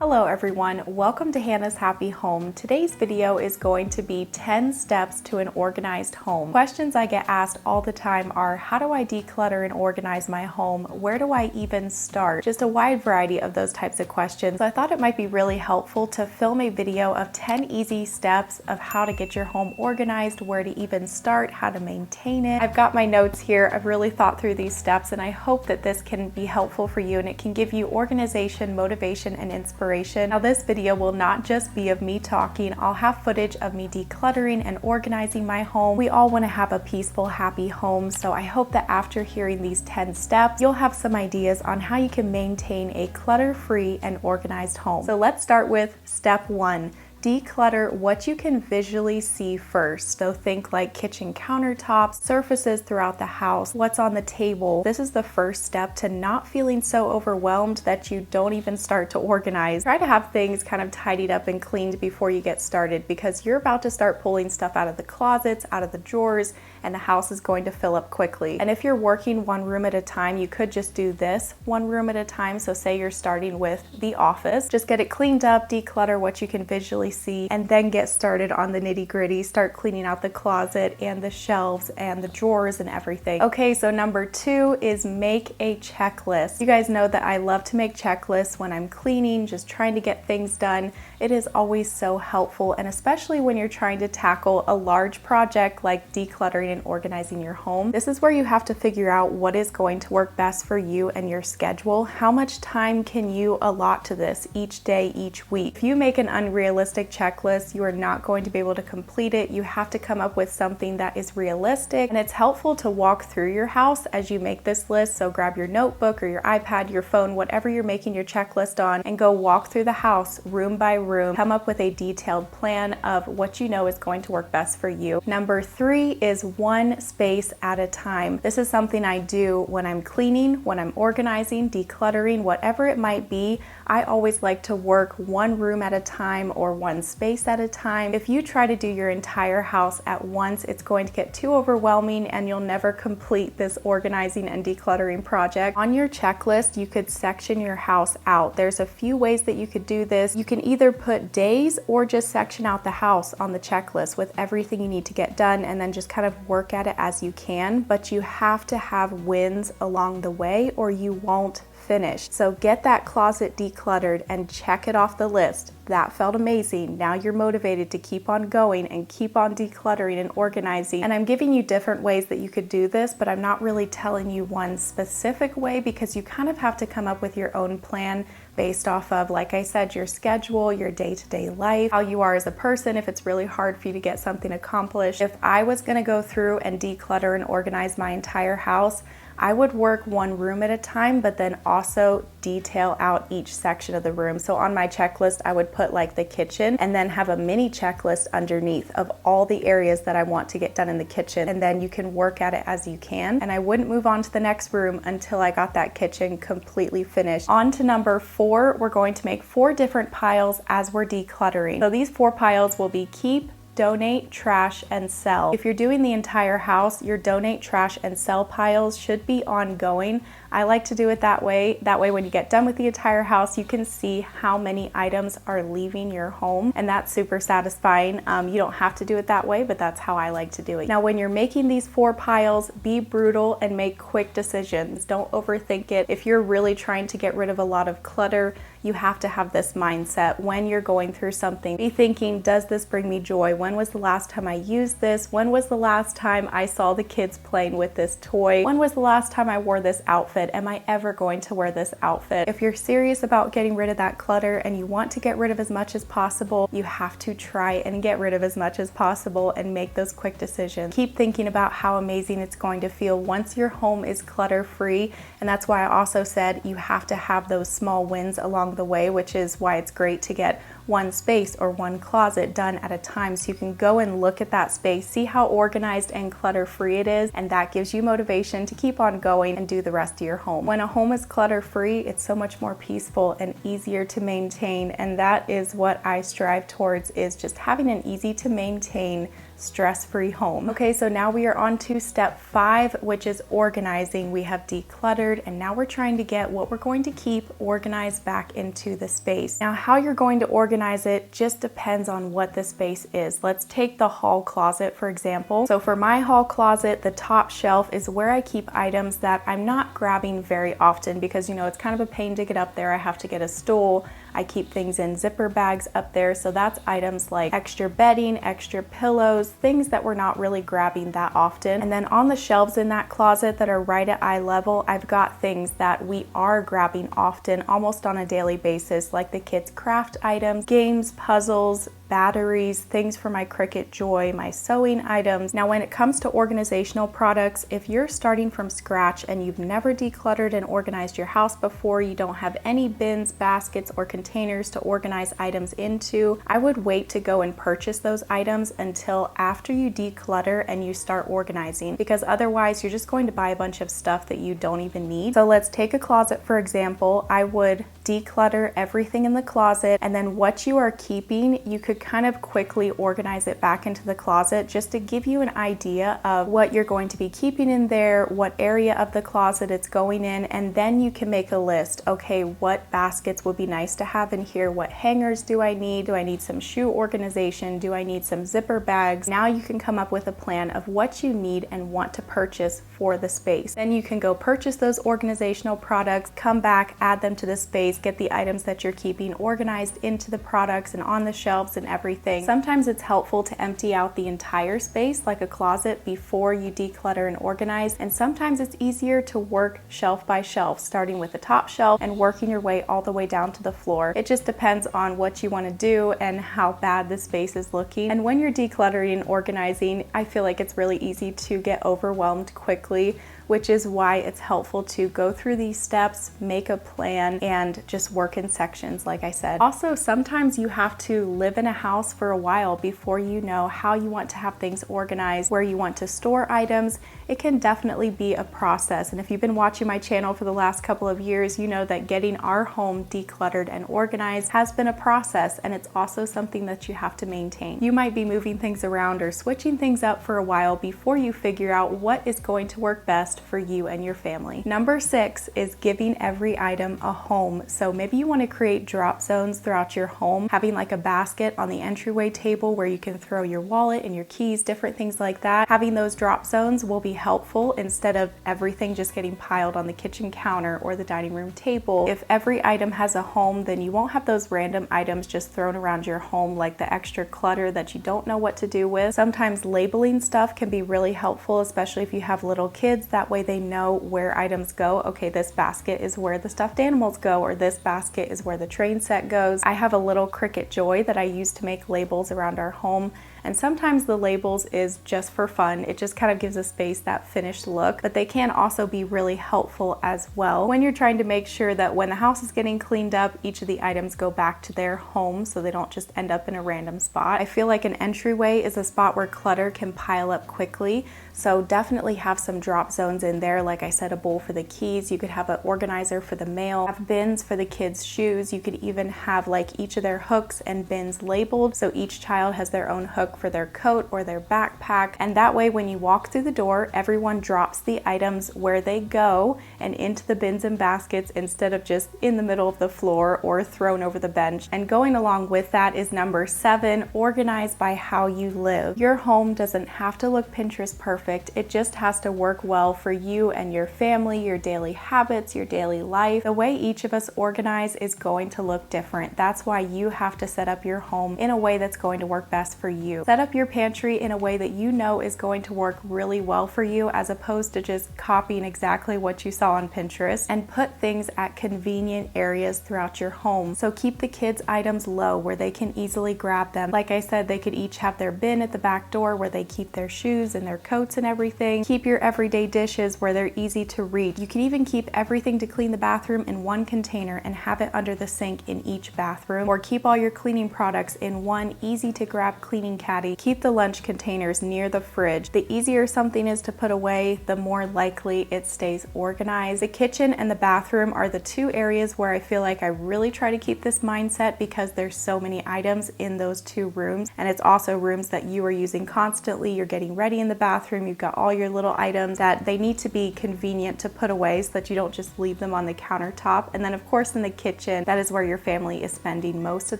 Hello everyone, welcome to Hannah's Happy Home. Today's video is going to be 10 steps to an organized home. Questions I get asked all the time are, how do I declutter and organize my home? Where do I even start? Just a wide variety of those types of questions. So I thought it might be really helpful to film a video of 10 easy steps of how to get your home organized, where to even start, how to maintain it. I've got my notes here. I've really thought through these steps and I hope that this can be helpful for you and it can give you organization, motivation, and inspiration. Now this video will not just be of me talking. I'll have footage of me decluttering and organizing my home. We all want to have a peaceful, happy home, so I hope that after hearing these 10 steps, you'll have some ideas on how you can maintain a clutter-free and organized home. So let's start with step 1. Declutter what you can visually see first. So think like kitchen countertops, surfaces throughout the house, what's on the table. This is the first step to not feeling so overwhelmed that you don't even start to organize. Try to have things kind of tidied up and cleaned before you get started because you're about to start pulling stuff out of the closets, out of the drawers, and the house is going to fill up quickly. And if you're working one room at a time, you could just do this one room at a time. So say you're starting with the office, just get it cleaned up, declutter what you can visually see, and then get started on the nitty-gritty. Start cleaning out the closet and the shelves and the drawers and everything. Okay, so number 2 is make a checklist. You guys know that I love to make checklists when I'm cleaning, just trying to get things done. It is always so helpful, and especially when you're trying to tackle a large project like decluttering and organizing your home. This is where you have to figure out what is going to work best for you and your schedule. How much time can you allot to this each day, each week? If you make an unrealistic checklist, you are not going to be able to complete it. You have to come up with something that is realistic, and it's helpful to walk through your house as you make this list. So grab your notebook or your iPad, your phone, whatever you're making your checklist on, and go walk through the house room by room. Come up with a detailed plan of what you know is going to work best for you. Number 3 is one space at a time. This is something I do when I'm cleaning, when I'm organizing, decluttering, whatever it might be. I always like to work one room at a time or one space at a time. If you try to do your entire house at once, it's going to get too overwhelming and you'll never complete this organizing and decluttering project. On your checklist, you could section your house out. There's a few ways that you could do this. You can either put days or just section out the house on the checklist with everything you need to get done and then just kind of work at it as you can, but you have to have wins along the way or you won't finish. So get that closet decluttered and check it off the list. That felt amazing. Now you're motivated to keep on going and keep on decluttering and organizing. And I'm giving you different ways that you could do this, but I'm not really telling you one specific way because you kind of have to come up with your own plan based off of, like I said, your schedule, your day-to-day life, how you are as a person, if it's really hard for you to get something accomplished. If I was gonna go through and declutter and organize my entire house, I would work one room at a time, but then also detail out each section of the room. So on my checklist, I would put like the kitchen and then have a mini checklist underneath of all the areas that I want to get done in the kitchen. And then you can work at it as you can. And I wouldn't move on to the next room until I got that kitchen completely finished. On to number 4, we're going to make 4 different piles as we're decluttering. So these 4 piles will be keep, donate, trash, and sell. If you're doing the entire house, your donate, trash, and sell piles should be ongoing. I like to do it that way. That way when you get done with the entire house, you can see how many items are leaving your home, and that's super satisfying. You don't have to do it that way, but that's how I like to do it. Now, when you're making these 4 piles, be brutal and make quick decisions. Don't overthink it. If you're really trying to get rid of a lot of clutter, you have to have this mindset when you're going through something. Be thinking, does this bring me joy? When was the last time I used this? When was the last time I saw the kids playing with this toy? When was the last time I wore this outfit? Am I ever going to wear this outfit? If you're serious about getting rid of that clutter and you want to get rid of as much as possible, you have to try and get rid of as much as possible and make those quick decisions. Keep thinking about how amazing it's going to feel once your home is clutter-free. And that's why I also said you have to have those small wins along the way, which is why it's great to get one space or one closet done at a time so you can go and look at that space, see how organized and clutter-free it is, and that gives you motivation to keep on going and do the rest of your home. When a home is clutter-free, it's so much more peaceful and easier to maintain, and that is what I strive towards, is just having an easy to maintain stress-free home. Okay, so now we are on to step 5, which is organizing. We have decluttered, and now we're trying to get what we're going to keep organized back into the space. Now, how you're going to organize it just depends on what the space is. Let's take the hall closet, for example. So for my hall closet, the top shelf is where I keep items that I'm not grabbing very often because, you know, it's kind of a pain to get up there. I have to get a stool. I keep things in zipper bags up there, so that's items like extra bedding, extra pillows, things that we're not really grabbing that often. And then on the shelves in that closet that are right at eye level, I've got things that we are grabbing often, almost on a daily basis, like the kids' craft items, games, puzzles, batteries, things for my Cricut Joy, my sewing items. Now, when it comes to organizational products, if you're starting from scratch and you've never decluttered and organized your house before, you don't have any bins, baskets, or containers to organize items into, I would wait to go and purchase those items until after you declutter and you start organizing, because otherwise you're just going to buy a bunch of stuff that you don't even need. So let's take a closet, for example. I would declutter everything in the closet, and then what you are keeping, you could kind of quickly organize it back into the closet just to give you an idea of what you're going to be keeping in there, what area of the closet it's going in, and then you can make a list. Okay, what baskets would be nice to have in here? What hangers do I need? Do I need some shoe organization? Do I need some zipper bags? Now you can come up with a plan of what you need and want to purchase for the space. Then you can go purchase those organizational products, come back, add them to the space, get the items that you're keeping organized into the products and on the shelves and everything. Sometimes it's helpful to empty out the entire space like a closet before you declutter and organize, and sometimes it's easier to work shelf by shelf, starting with the top shelf and working your way all the way down to the floor. It just depends on what you want to do and how bad the space is looking. And when you're decluttering and organizing, I feel like it's really easy to get overwhelmed quickly, which is why it's helpful to go through these steps, make a plan, and just work in sections, like I said. Also, sometimes you have to live in a house for a while before you know how you want to have things organized, where you want to store items. It can definitely be a process. And if you've been watching my channel for the last couple of years, you know that getting our home decluttered and organized has been a process, and it's also something that you have to maintain. You might be moving things around or switching things up for a while before you figure out what is going to work best for you and your family. Number 6 is giving every item a home. So maybe you want to create drop zones throughout your home, having like a basket on the entryway table where you can throw your wallet and your keys, different things like that. Having those drop zones will be helpful instead of everything just getting piled on the kitchen counter or the dining room table. If every item has a home, then you won't have those random items just thrown around your home, like the extra clutter that you don't know what to do with. Sometimes labeling stuff can be really helpful, especially if you have little kids. That way they know where items go. Okay, this basket is where the stuffed animals go, or this basket is where the train set goes. I have a little Cricut Joy that I use to make labels around our home, and sometimes the labels is just for fun. It just kind of gives a space that finished look, but they can also be really helpful as well when you're trying to make sure that when the house is getting cleaned up, each of the items go back to their home so they don't just end up in a random spot. I feel like an entryway is a spot where clutter can pile up quickly, so definitely have some drop zones in there. Like I said, a bowl for the keys. You could have an organizer for the mail, have bins for the kids' shoes. You could even have like each of their hooks and bins labeled, so each child has their own hook for their coat or their backpack, and that way when you walk through the door, everyone drops the items where they go and into the bins and baskets instead of just in the middle of the floor or thrown over the bench. And going along with that is number 7, organize by how you live. Your home doesn't have to look Pinterest perfect. It just has to work well for you and your family, your daily habits, your daily life. The way each of us organize is going to look different. That's why you have to set up your home in a way that's going to work best for you. Set up your pantry in a way that you know is going to work really well for you, as opposed to just copying exactly what you saw on Pinterest, and put things at convenient areas throughout your home. So keep the kids' items low where they can easily grab them. Like I said, they could each have their bin at the back door where they keep their shoes and their coats and everything. Keep your everyday dish dishes where they're easy to reach. You can even keep everything to clean the bathroom in one container and have it under the sink in each bathroom, or keep all your cleaning products in one easy to grab cleaning caddy. Keep the lunch containers near the fridge. The easier something is to put away, the more likely it stays organized. The kitchen and the bathroom are the two areas where I feel like I really try to keep this mindset, because there's so many items in those two rooms, and it's also rooms that you are using constantly. You're getting ready in the bathroom, you've got all your little items that they need to be convenient to put away so that you don't just leave them on the countertop. And then of course in the kitchen, that is where your family is spending most of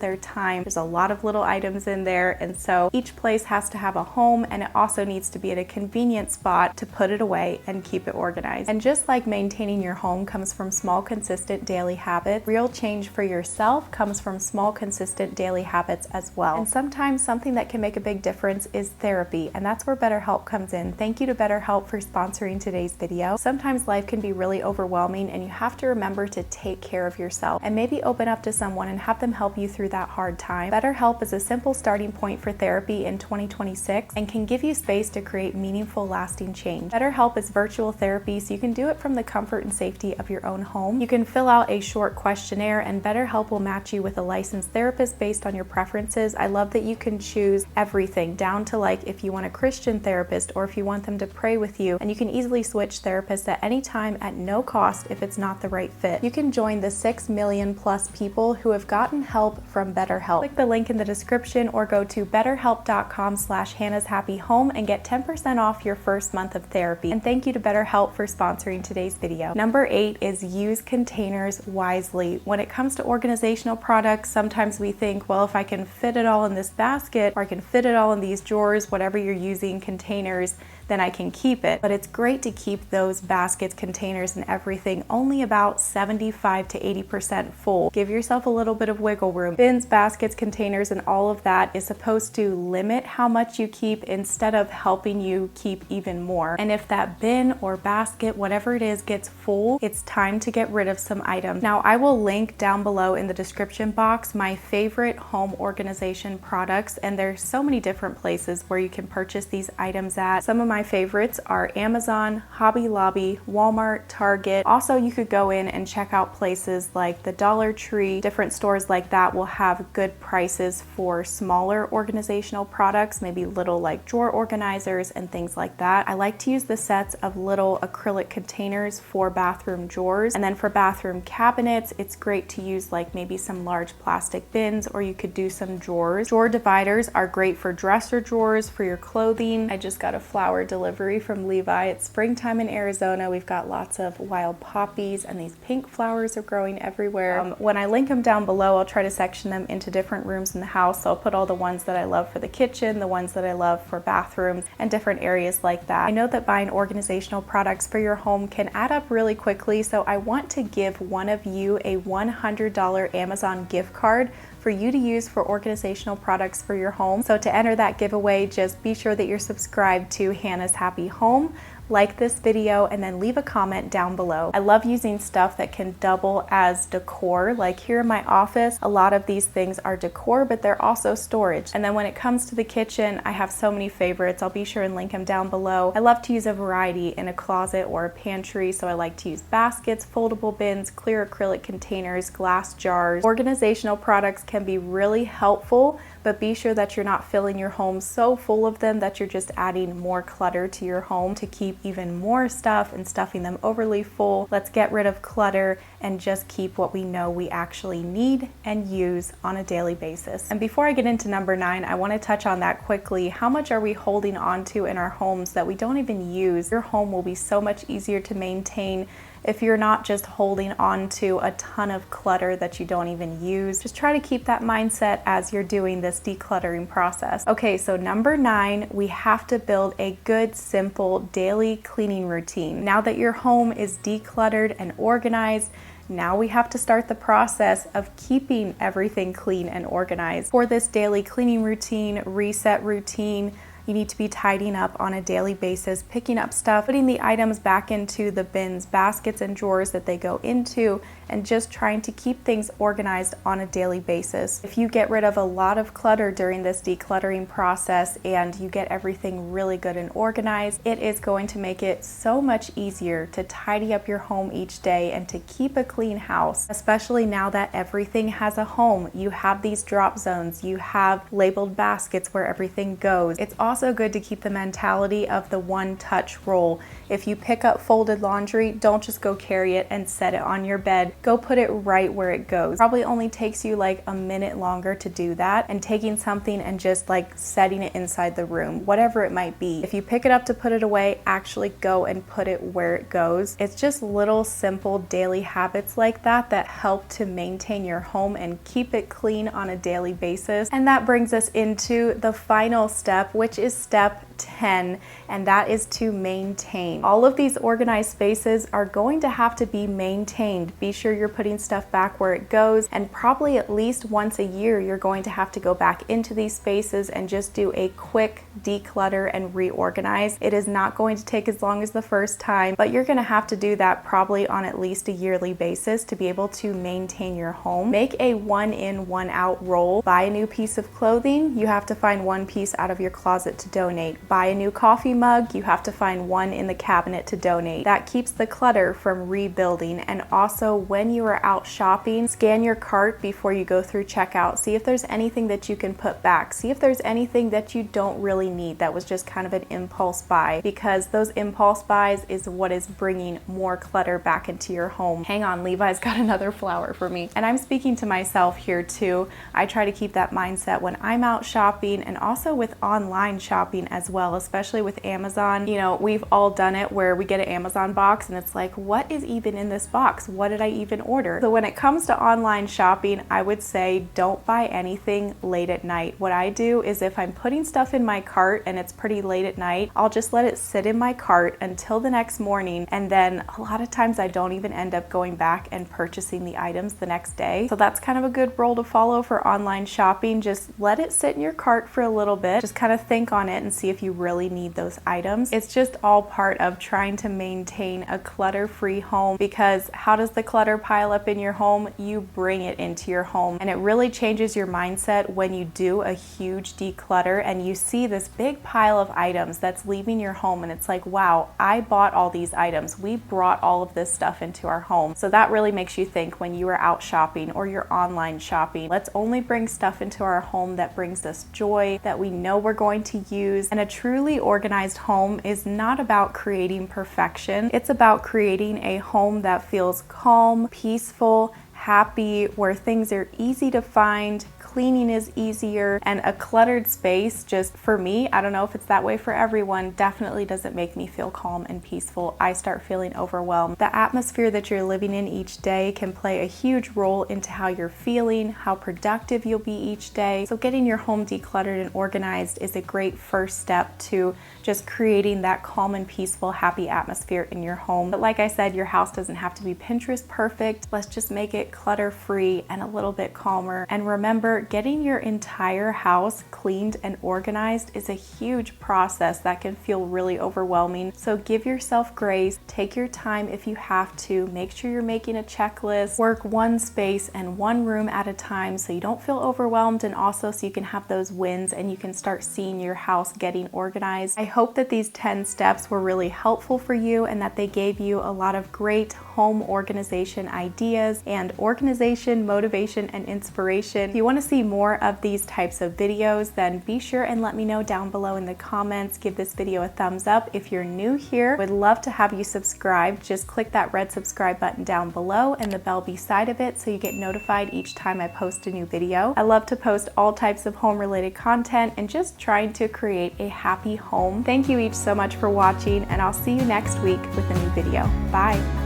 their time. There's a lot of little items in there, and so each place has to have a home, and it also needs to be at a convenient spot to put it away and keep it organized. And just like maintaining your home comes from small, consistent daily habits, real change for yourself comes from small, consistent daily habits as well. And sometimes something that can make a big difference is therapy, and that's where BetterHelp comes in. Thank you to BetterHelp for sponsoring today's video. Sometimes life can be really overwhelming, and you have to remember to take care of yourself and maybe open up to someone and have them help you through that hard time. BetterHelp is a simple starting point for therapy in 2026 and can give you space to create meaningful, lasting change. BetterHelp is virtual therapy, so you can do it from the comfort and safety of your own home. You can fill out a short questionnaire, and BetterHelp will match you with a licensed therapist based on your preferences. I love that you can choose everything down to like if you want a Christian therapist or if you want them to pray with you, and you can easily switch therapists at any time at no cost if it's not the right fit. You can join the 6 million plus people who have gotten help from BetterHelp. Click the link in the description or go to betterhelp.com/HannahsHappyHome and get 10% off your first month of therapy. And thank you to BetterHelp for sponsoring today's video. Number 8 is use containers wisely. When it comes to organizational products, sometimes we think, well, if I can fit it all in this basket, or I can fit it all in these drawers, whatever you're using, containers, then I can keep it. But it's great to keep those baskets, containers, and everything only about 75 to 80% full. Give yourself a little bit of wiggle room. Bins, baskets, containers, and all of that is supposed to limit how much you keep instead of helping you keep even more. And if that bin or basket, whatever it is, gets full, it's time to get rid of some items. Now, I will link down below in the description box my favorite home organization products, and there's so many different places where you can purchase these items at. Some of my favorites are Amazon, Hobby Lobby, Walmart, Target. Also, you could go in and check out places like the Dollar Tree. Different stores like that will have good prices for smaller organizational products, maybe little like drawer organizers and things like that. I like to use the sets of little acrylic containers for bathroom drawers. And then for bathroom cabinets, it's great to use like maybe some large plastic bins, or you could do some drawers. Drawer dividers are great for dresser drawers, for your clothing. I just got a flower delivery from Levi. It's springtime in Arizona. We've got lots of wild poppies, and these pink flowers are growing everywhere. When I link them down below, I'll try to section them into different rooms in the house. So I'll put all the ones that I love for the kitchen, the ones that I love for bathrooms, and different areas like that. I know that buying organizational products for your home can add up really quickly, so I want to give one of you a $100 Amazon gift card for you to use for organizational products for your home. So to enter that giveaway, just be sure that you're subscribed to Hannah's Happy Home, like this video, and then leave a comment down below. I love using stuff that can double as decor. Like here in my office, a lot of these things are decor, but they're also storage. And then when it comes to the kitchen, I have so many favorites. I'll be sure and link them down below. I love to use a variety in a closet or a pantry, so I like to use baskets, foldable bins, clear acrylic containers, glass jars. Organizational products can be really helpful, but be sure that you're not filling your home so full of them that you're just adding more clutter to your home to keep even more stuff and stuffing them overly full. Let's get rid of clutter and just keep what we know we actually need and use on a daily basis. And before I get into number 9, I want to touch on that quickly. How much are we holding on to in our homes that we don't even use? Your home will be so much easier to maintain if you're not just holding on to a ton of clutter that you don't even use. Just try to keep that mindset as you're doing this decluttering process. Okay, so number 9, we have to build a good, simple daily cleaning routine. Now that your home is decluttered and organized, now we have to start the process of keeping everything clean and organized. For this daily cleaning routine, reset routine, You need to be tidying up on a daily basis, picking up stuff, putting the items back into the bins, baskets, and drawers that they go into, and just trying to keep things organized on a daily basis. If you get rid of a lot of clutter during this decluttering process and you get everything really good and organized, it is going to make it so much easier to tidy up your home each day and to keep a clean house, especially now that everything has a home. You have these drop zones, you have labeled baskets where everything goes. It's also good to keep the mentality of the one-touch roll. If you pick up folded laundry, don't just go carry it and set it on your bed. Go put it right where it goes. Probably only takes you like a minute longer to do that, and taking something and just like setting it inside the room, whatever it might be. If you pick it up to put it away, actually go and put it where it goes. It's just little simple daily habits like that that help to maintain your home and keep it clean on a daily basis. And that brings us into the final step, which is step 10, and that is to maintain. All of these organized spaces are going to have to be maintained. Be sure you're putting stuff back where it goes, and probably at least once a year you're going to have to go back into these spaces and just do a quick declutter and reorganize. It is not going to take as long as the first time, but you're going to have to do that probably on at least a yearly basis to be able to maintain your home. Make a one in, one out roll. Buy a new piece of clothing, you have to find one piece out of your closet to donate. Buy a new coffee mug, you have to find one in the cabinet to donate. That keeps the clutter from rebuilding. And also, when you are out shopping, scan your cart before you go through checkout. See if there's anything that you can put back. See if there's anything that you don't really need that was just kind of an impulse buy, because those impulse buys is what is bringing more clutter back into your home. Hang on, Levi's got another flower for me. And I'm speaking to myself here too. I try to keep that mindset when I'm out shopping, and also with online shopping as well, especially with Amazon. You know, we've all done it where we get an Amazon box and it's like, what is even in this box? What did I even order? So when it comes to online shopping, I would say don't buy anything late at night. What I do is if I'm putting stuff in my cart and it's pretty late at night, I'll just let it sit in my cart until the next morning, and then a lot of times I don't even end up going back and purchasing the items the next day. So that's kind of a good rule to follow for online shopping. Just let it sit in your cart for a little bit. Just kind of think on it and see if you really need those items. It's just all part of trying to maintain a clutter-free home, because how does the clutter pile up in your home? You bring it into your home, and it really changes your mindset when you do a huge declutter and you see this big pile of items that's leaving your home, and it's like, wow, I bought all these items. We brought all of this stuff into our home. So that really makes you think when you are out shopping or you're online shopping, let's only bring stuff into our home that brings us joy, that we know we're going to use. And a truly organized home is not about creating perfection. It's about creating a home that feels calm, peaceful, happy, where things are easy to find, cleaning is easier, and a cluttered space, just for me, I don't know if it's that way for everyone, definitely doesn't make me feel calm and peaceful. I start feeling overwhelmed. The atmosphere that you're living in each day can play a huge role into how you're feeling, how productive you'll be each day. So getting your home decluttered and organized is a great first step to just creating that calm and peaceful, happy atmosphere in your home. But like I said, your house doesn't have to be Pinterest perfect. Let's just make it clutter-free and a little bit calmer. And remember, getting your entire house cleaned and organized is a huge process that can feel really overwhelming. So give yourself grace, take your time if you have to, make sure you're making a checklist, work one space and one room at a time so you don't feel overwhelmed, and also so you can have those wins and you can start seeing your house getting organized. I hope that these 10 steps were really helpful for you and that they gave you a lot of great home organization ideas and organization, motivation, and inspiration. If you want to see more of these types of videos, then be sure and let me know down below in the comments. Give this video a thumbs up. If you're new here, would love to have you subscribe. Just click that red subscribe button down below and the bell beside of it so you get notified each time I post a new video. I love to post all types of home related content and just trying to create a happy home. Thank you each so much for watching, and I'll see you next week with a new video. Bye.